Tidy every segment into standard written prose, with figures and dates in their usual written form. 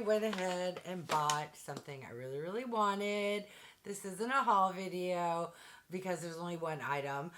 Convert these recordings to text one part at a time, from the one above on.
went ahead and bought something I really, really wanted. This isn't a haul video because there's only one item,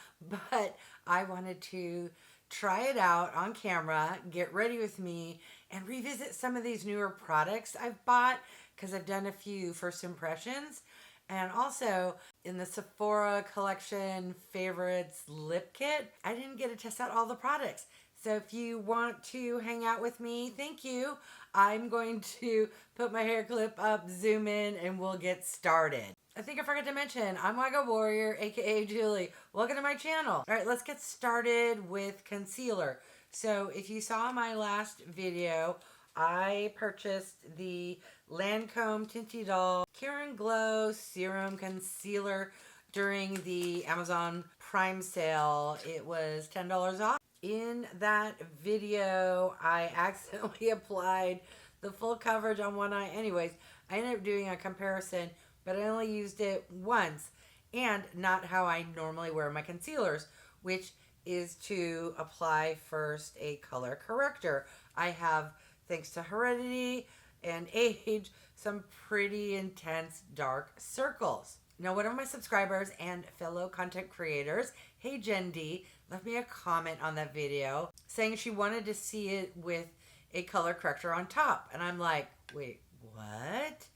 but I wanted to try it out on camera, get ready with me, and revisit some of these newer products I've bought because I've done a few first impressions. And also in the Sephora collection favorites lip kit, I didn't get to test out all the products. So if you want to hang out with me, thank you. I'm going to put my hair clip up, zoom in, and we'll get started. I think I forgot to mention, I'm Wagga Warrior, aka Julie. Welcome to my channel. All right, let's get started with concealer. So if you saw my last video, I purchased the Lancôme Idole Karen Glow Serum Concealer during the Amazon Prime sale. It was $10 off. In that video, I accidentally applied the full coverage on one eye. Anyways, I ended up doing a comparison, but I only used it once, and not how I normally wear my concealers, which is to apply first a color corrector. I have, thanks to heredity and age, some pretty intense dark circles. Now, one of my subscribers and fellow content creators, hey Jen D, left me a comment on that video saying she wanted to see it with a color corrector on top. And I'm like, wait, what?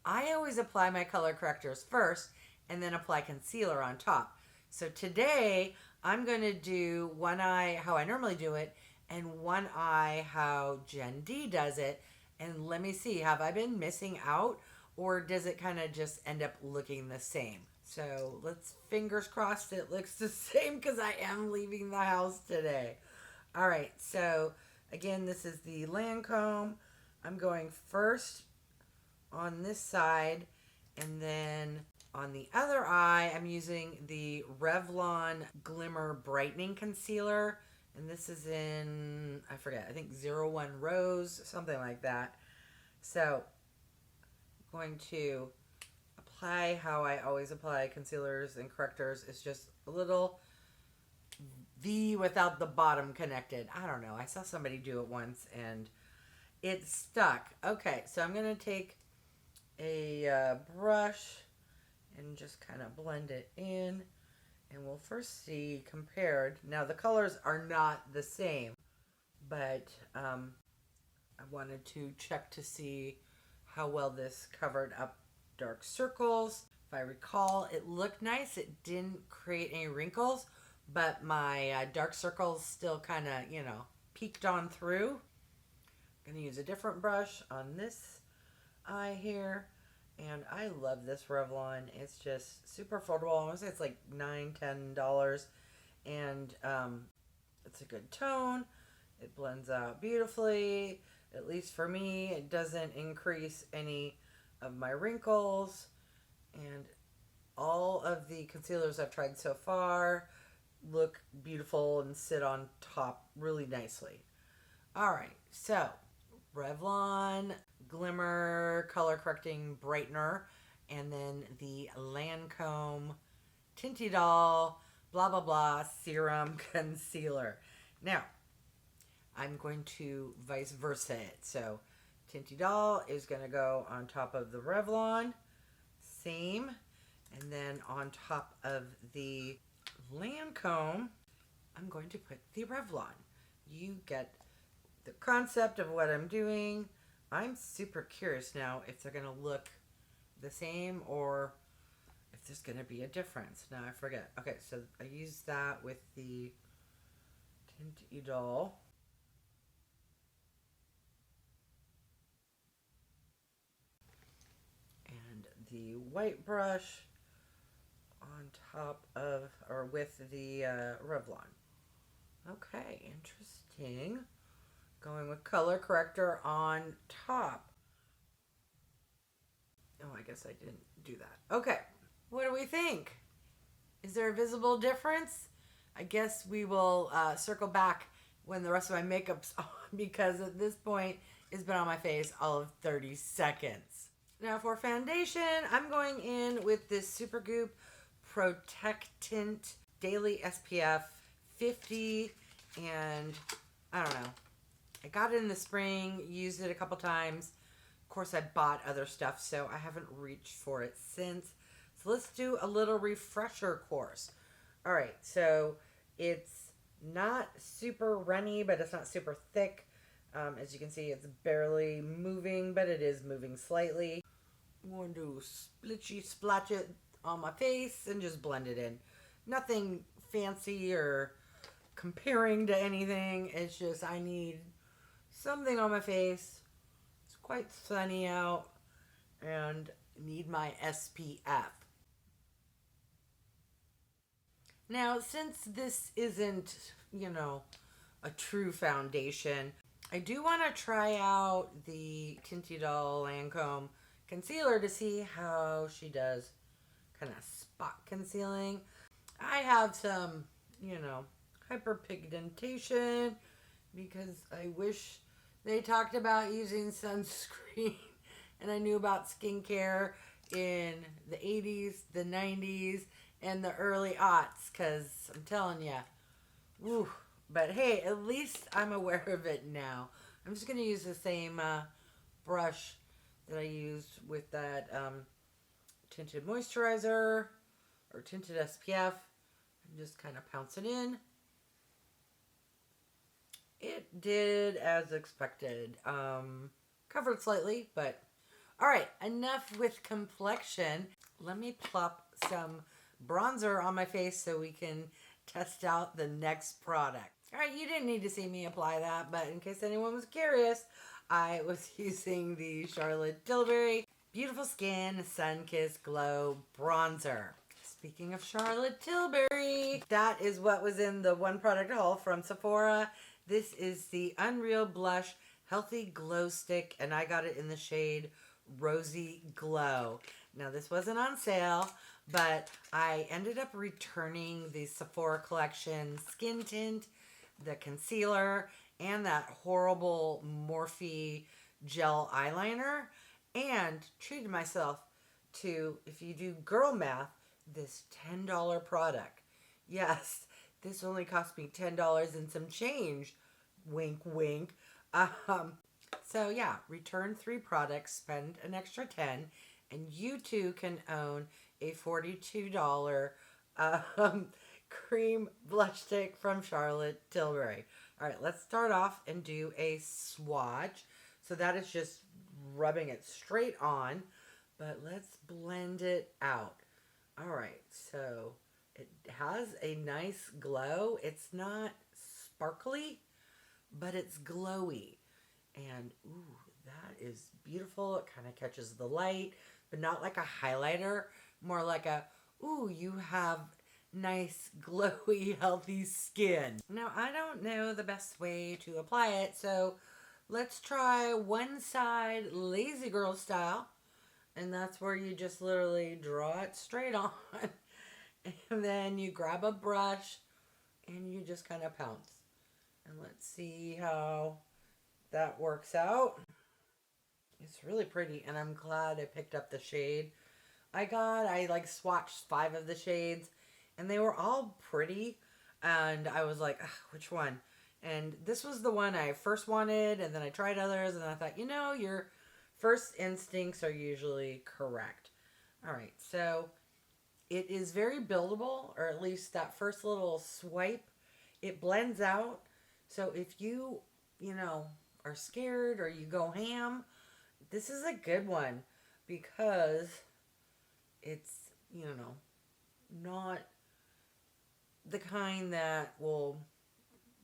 I always apply my color correctors first and then apply concealer on top. So today I'm going to do one eye how I normally do it and one eye how Jen D does it. And let me see, have I been missing out, or does it kind of just end up looking the same? So let's fingers crossed it looks the same because I am leaving the house today. All right, so again, this is the Lancôme. I'm going first on this side, and then on the other eye, I'm using the Revlon Glimmer Brightening Concealer. And this is in, I forget, I think 01 Rose, something like that. So I'm going to apply how I always apply concealers and correctors. It's just a little V without the bottom connected. I don't know. I saw somebody do it once and it stuck. Okay, so I'm going to take a brush and just kind of blend it in. And we'll first see compared. Now the colors are not the same, but I wanted to check to see how well this covered up dark circles. If I recall, it looked nice. It didn't create any wrinkles, but my dark circles still kind of, you know, peeked on through. I'm going to use a different brush on this eye here. And I love this Revlon. It's just super affordable. I want to say it's like $9, $10. And it's a good tone. It blends out beautifully. At least for me, it doesn't increase any of my wrinkles. And all of the concealers I've tried so far look beautiful and sit on top really nicely. All right, so Revlon Glimmer Color Correcting Brightener, and then the Lancôme Idole blah blah blah Serum Concealer. Now I'm going to vice versa it. So Idole is going to go on top of the Revlon, same, and then on top of the Lancôme I'm going to put the Revlon. You get the concept of what I'm doing. I'm super curious now if they're going to look the same or if there's going to be a difference. Now I forget. Okay, so I used that with the Idole. And the white brush on top of, or with the Revlon. Okay, interesting. Going with color corrector on top. Oh, I guess I didn't do that. Okay, what do we think? Is there a visible difference? I guess we will circle back when the rest of my makeup's on, because at this point it's been on my face all of 30 seconds. Now for foundation, I'm going in with this Supergoop Protec Tint Daily SPF 50, and I don't know. I got it in the spring, used it a couple times, course, I bought other stuff, so I haven't reached for it since. So let's do a little refresher course. All right, so it's not super runny, but it's not super thick. As you can see, it's barely moving, but it is moving slightly. I'm going to splotch it on my face and just blend it in. Nothing fancy or comparing to anything. It's just I need something on my face. It's quite sunny out and need my SPF. Now, since this isn't, a true foundation, I do want to try out the Idole Lancôme concealer to see how she does kind of spot concealing. I have some, hyperpigmentation because I wish they talked about using sunscreen and I knew about skincare in the 80s, the 90s, and the early aughts, because I'm telling you, woo. But hey, at least I'm aware of it now. I'm just going to use the same brush that I used with that tinted moisturizer or tinted SPF and just kind of pounce it in. It did as expected. Covered slightly, but all right, enough with complexion. Let me plop some bronzer on my face so we can test out the next product. All right, you didn't need to see me apply that, but in case anyone was curious, I was using the Charlotte Tilbury Beautiful Skin Sun Kiss Glow Bronzer. Speaking of Charlotte Tilbury, that is what was in the one product haul from Sephora. This is the Unreal Blush Healthy Glow Stick, and I got it in the shade Rosy Glow. Now, this wasn't on sale, but I ended up returning the Sephora Collection Skin Tint, the concealer, and that horrible Morphe gel eyeliner, and treated myself to, if you do girl math, this $10 product. Yes, this only cost me $10 and some change. Wink, wink. So yeah, return 3 products, spend an extra 10, and you too can own a $42 cream blush stick from Charlotte Tilbury. All right, let's start off and do a swatch. So that is just rubbing it straight on, but let's blend it out. All right, so it has a nice glow. It's not sparkly, but it's glowy. And ooh, that is beautiful. It kind of catches the light, but not like a highlighter, more like a, ooh, you have nice, glowy, healthy skin. Now, I don't know the best way to apply it, so let's try one side lazy girl style. And that's where you just literally draw it straight on. And then you grab a brush and you just kind of pounce. And let's see how that works out. It's really pretty, and I'm glad I picked up the shade I like swatched 5 of the shades, and they were all pretty, and I was like, which one? And this was the one I first wanted, and then I tried others, and I thought, your first instincts are usually correct. All right, so it is very buildable, or at least that first little swipe, it blends out. So if you, are scared or you go ham, this is a good one because it's, not the kind that will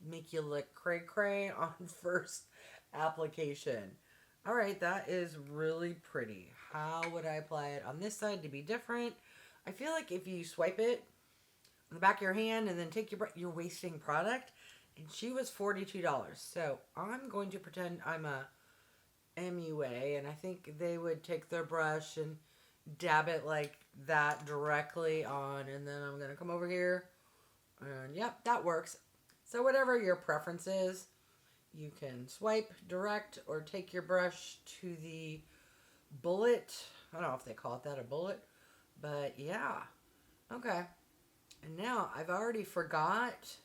make you look cray cray on first application. All right, that is really pretty. How would I apply it on this side to be different? I feel like if you swipe it on the back of your hand and then take you're wasting product. And she was $42. So I'm going to pretend I'm a MUA, and I think they would take their brush and dab it like that directly on, and then I'm going to come over here, and yep, that works. So whatever your preference is, you can swipe direct or take your brush to the bullet. I don't know if they call it that, a bullet, but yeah. Okay. And now I've already forgot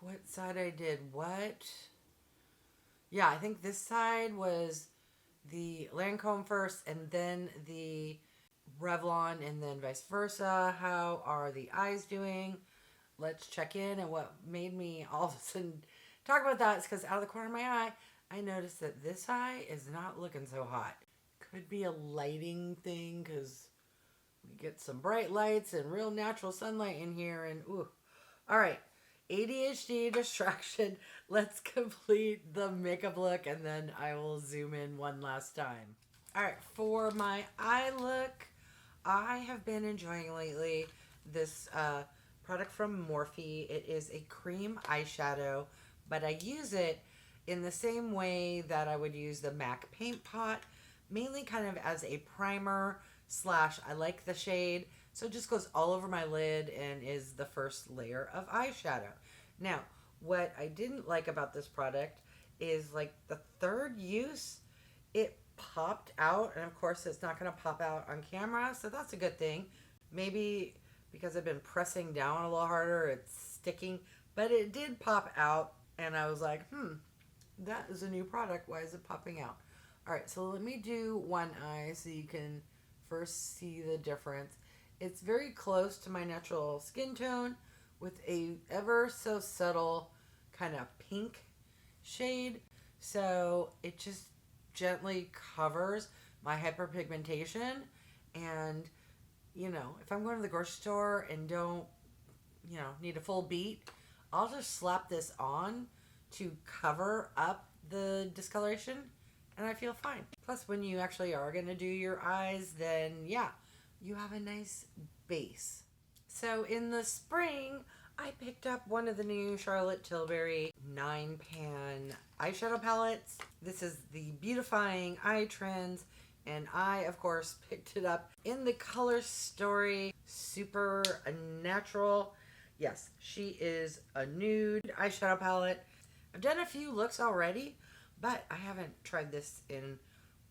what side I did what. Yeah, I think this side was the Lancôme first and then the Revlon and then vice versa. How are the eyes doing? Let's check in. And what made me all of a sudden talk about that is because out of the corner of my eye, I noticed that this eye is not looking so hot. Could be a lighting thing because we get some bright lights and real natural sunlight in here. And ooh, all right. ADHD distraction. Let's complete the makeup look and then I will zoom in one last time. All right, for my eye look, I have been enjoying lately this product from Morphe. It is a cream eyeshadow, but I use it in the same way that I would use the MAC paint pot, mainly kind of as a primer slash I like the shade. So it just goes all over my lid and is the first layer of eyeshadow. Now, what I didn't like about this product is like the third use, it popped out. And of course, it's not going to pop out on camera. So that's a good thing. Maybe because I've been pressing down a little harder, it's sticking. But it did pop out. And I was like, that is a new product. Why is it popping out? All right, so let me do one eye so you can first see the difference. It's very close to my natural skin tone with a ever so subtle kind of pink shade. So it just gently covers my hyperpigmentation. And, you know, if I'm going to the grocery store and don't, you know, need a full beat, I'll just slap this on to cover up the discoloration and I feel fine. Plus, when you actually are going to do your eyes, then yeah, you have a nice base. So in the spring, I picked up one of the new Charlotte Tilbury 9-pan eyeshadow palettes. This is the Beautifying Eye Trends, and I, of course, picked it up in the Color Story Super Natural. Yes, she is a nude eyeshadow palette. I've done a few looks already, but I haven't tried this in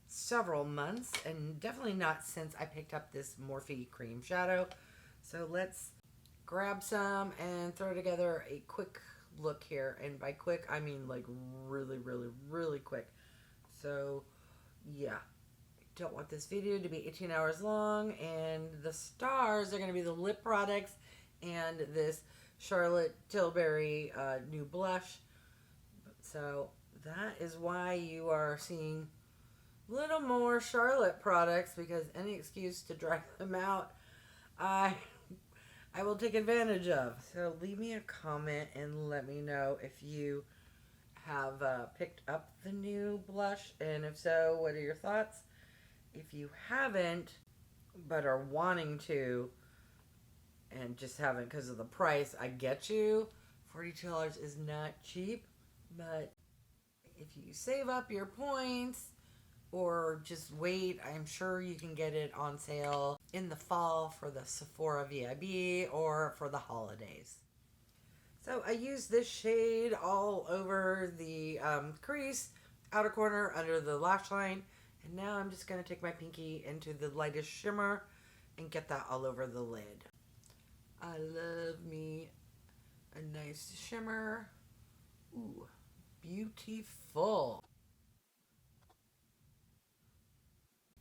several months and definitely not since I picked up this Morphe cream shadow. So let's grab some and throw together a quick look here. And by quick, I mean like really, really, really quick. So yeah, don't want this video to be 18 hours long, and the stars are going to be the lip products and this Charlotte Tilbury new blush. So that is why you are seeing little more Charlotte products, because any excuse to dry them out, I will take advantage of. So leave me a comment and let me know if you have picked up the new blush, and if so, what are your thoughts? If you haven't but are wanting to and just haven't because of the price, I get you. $42 is not cheap, but if you save up your points or just wait, I'm sure you can get it on sale in the fall for the Sephora VIB or for the holidays. So I use this shade all over the crease, outer corner, under the lash line. And now I'm just going to take my pinky into the lightest shimmer and get that all over the lid. I love me a nice shimmer. Ooh, beautiful.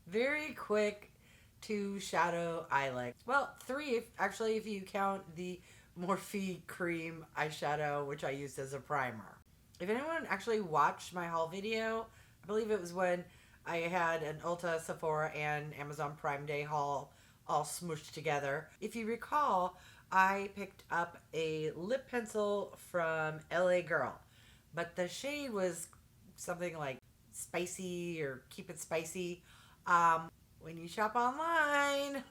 Very quick 2 shadow eyeliner. Well, 3 actually if you count the Morphe cream eyeshadow, which I used as a primer. If anyone actually watched my haul video, I believe it was when I had an Ulta, Sephora, and Amazon Prime Day haul all smooshed together. If you recall, I picked up a lip pencil from LA Girl, but the shade was something like spicy or keep it spicy. When you shop online.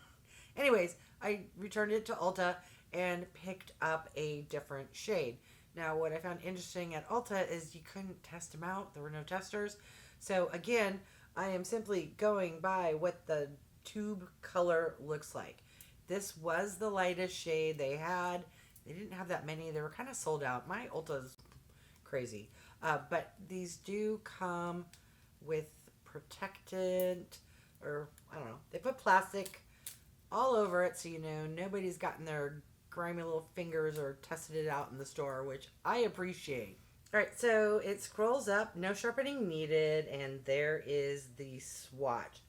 Anyways, I returned it to Ulta and picked up a different shade. Now, what I found interesting at Ulta is you couldn't test them out. There were no testers. So again, I am simply going by what the tube color looks like. This was the lightest shade they had. They didn't have that many. They were kind of sold out. My Ulta's crazy. But these do come with protectant, or I don't know. They put plastic all over it so you know nobody's gotten their grimy little fingers or tested it out in the store, which I appreciate. All right, so it scrolls up, no sharpening needed, and there is the swatch.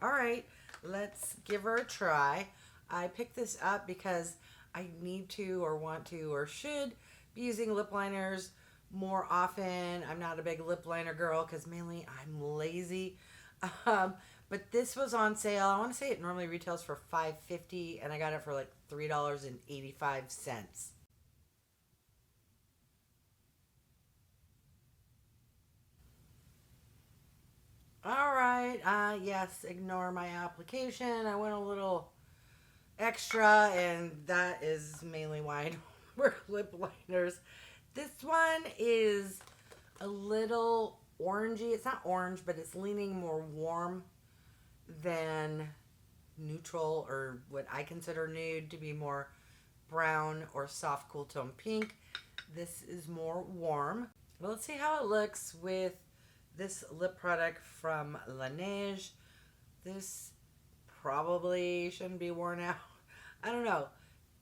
All right, let's give her a try. I picked this up because I need to or want to or should be using lip liners more often. I'm not a big lip liner girl because mainly I'm lazy. Um, but this was on sale. I want to say it normally retails for $5.50 and I got it for like $3.85. All right. Yes, ignore my application. I went a little extra, and that is mainly why I don't wear lip liners. This one is a little orangey. It's not orange, but it's leaning more warm than neutral, or what I consider nude to be more brown or soft cool tone pink. This is more warm. Well, let's see how it looks with this lip product from LANEIGE. This probably shouldn't be worn out. I don't know.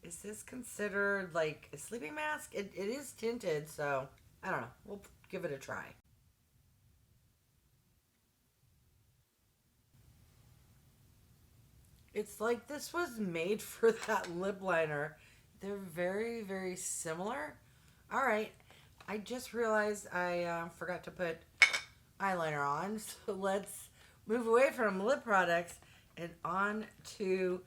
Is this considered like a sleeping mask? It is tinted, so I don't know. We'll give it a try. It's like this was made for that lip liner. They're very, very similar. All right. I just realized I forgot to put eyeliner on. So let's move away from lip products and on to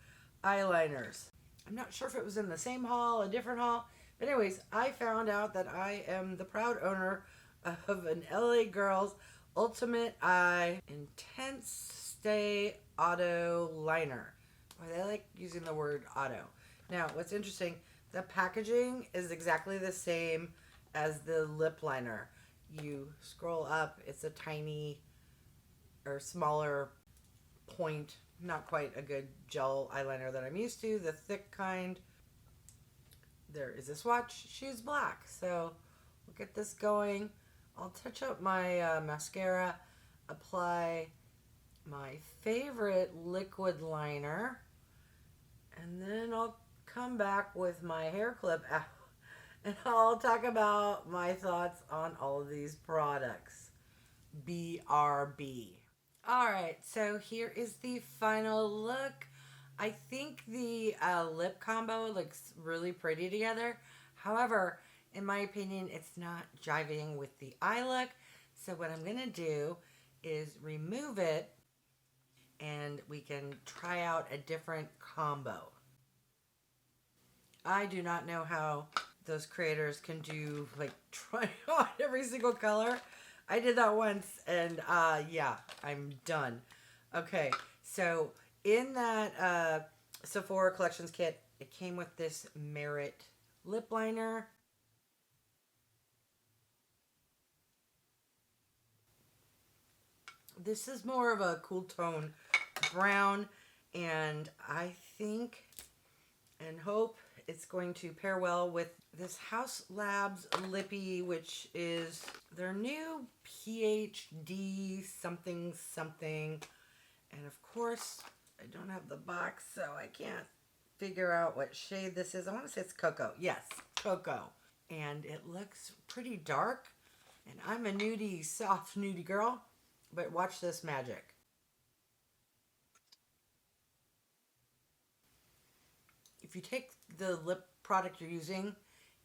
eyeliners. I'm not sure if it was in the same haul, a different haul. But anyways, I found out that I am the proud owner of an LA Girls Ultimate Eye Intense Stay Auto Liner. Why they like using the word auto. Now, what's interesting, the packaging is exactly the same as the lip liner. You scroll up, it's a tiny or smaller point, not quite a good gel eyeliner that I'm used to, the thick kind. There is a swatch. She's black, so we'll get this going. I'll touch up my mascara, apply my favorite liquid liner, and then I'll come back with my hair clip out and I'll talk about my thoughts on all of these products. BRB. All right, so here is the final look. I think the lip combo looks really pretty together. However, in my opinion, it's not jiving with the eye look. So what I'm gonna do is remove it and we can try out a different combo. I do not know how those creators can do like try on every single color. I did that once and yeah, I'm done. Okay, so in that Sephora Collections kit, it came with this Merit lip liner. This is more of a cool tone brown, and I think and hope it's going to pair well with this House Labs Lippy, which is their new PhD something something. And of course, I don't have the box, so I can't figure out what shade this is. I want to say it's cocoa. Yes, cocoa. And it looks pretty dark. And I'm a nudie, soft nudie girl. But watch this magic. If you take the lip product you're using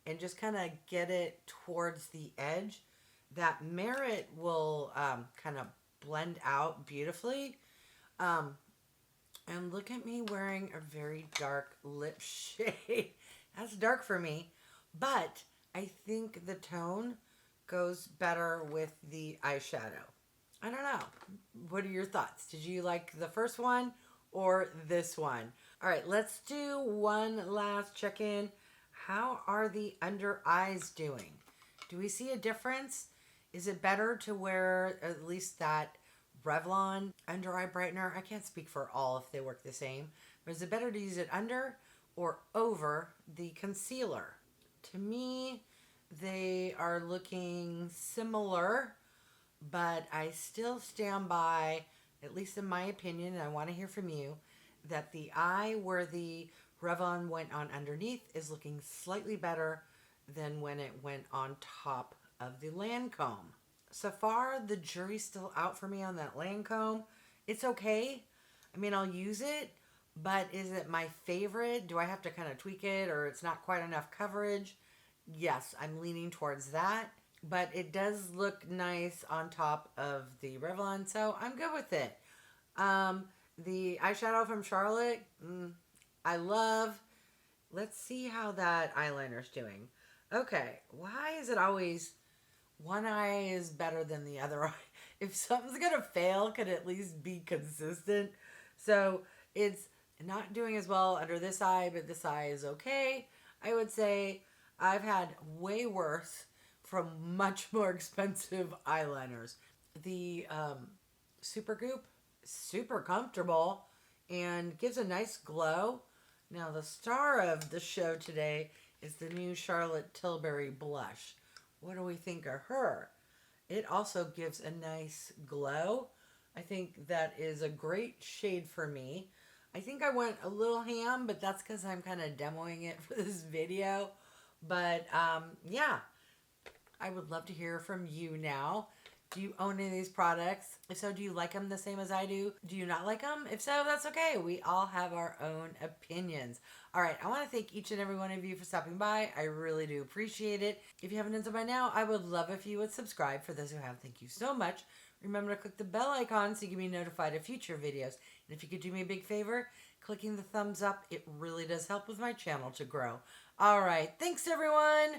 and just kind of get it towards the edge, that Merit will kind of blend out beautifully. Um, and look at me wearing a very dark lip shade. That's dark for me, but I think the tone goes better with the eyeshadow. I don't know. What are your thoughts? Did you like the first one or this one? All right, let's do one last check-in. How are the under eyes doing? Do we see a difference? Is it better to wear at least that Revlon under eye brightener? I can't speak for all if they work the same. But is it better to use it under or over the concealer? To me, they are looking similar, but I still stand by, at least in my opinion, and I want to hear from you, that the eye where the Revlon went on underneath is looking slightly better than when it went on top of the Lancôme. So far, the jury's still out for me on that Lancôme. It's okay. I mean, I'll use it, but is it my favorite? Do I have to kind of tweak it, or it's not quite enough coverage? Yes, I'm leaning towards that, but it does look nice on top of the Revlon, so I'm good with it. The eyeshadow from Charlotte, I love. Let's see how that eyeliner's doing. Okay, why is it always one eye is better than the other eye? If something's gonna fail, could at least be consistent. So it's not doing as well under this eye, but this eye is okay. I would say I've had way worse from much more expensive eyeliners. The SUPERGOOP, super comfortable and gives a nice glow. Now the star of the show today is the new Charlotte Tilbury blush. What do we think of her? It also gives a nice glow. I think that is a great shade for me. I think I went a little ham, but that's because I'm kind of demoing it for this video. But yeah, I would love to hear from you now. Do you own any of these products? If so, do you like them the same as I do? Do you not like them? If so, that's okay. We all have our own opinions. All right, I want to thank each and every one of you for stopping by. I really do appreciate it. If you haven't done so by now, I would love if you would subscribe. For those who have, thank you so much. Remember to click the bell icon so you can be notified of future videos. And if you could do me a big favor, clicking the thumbs up, it really does help with my channel to grow. All right, thanks everyone.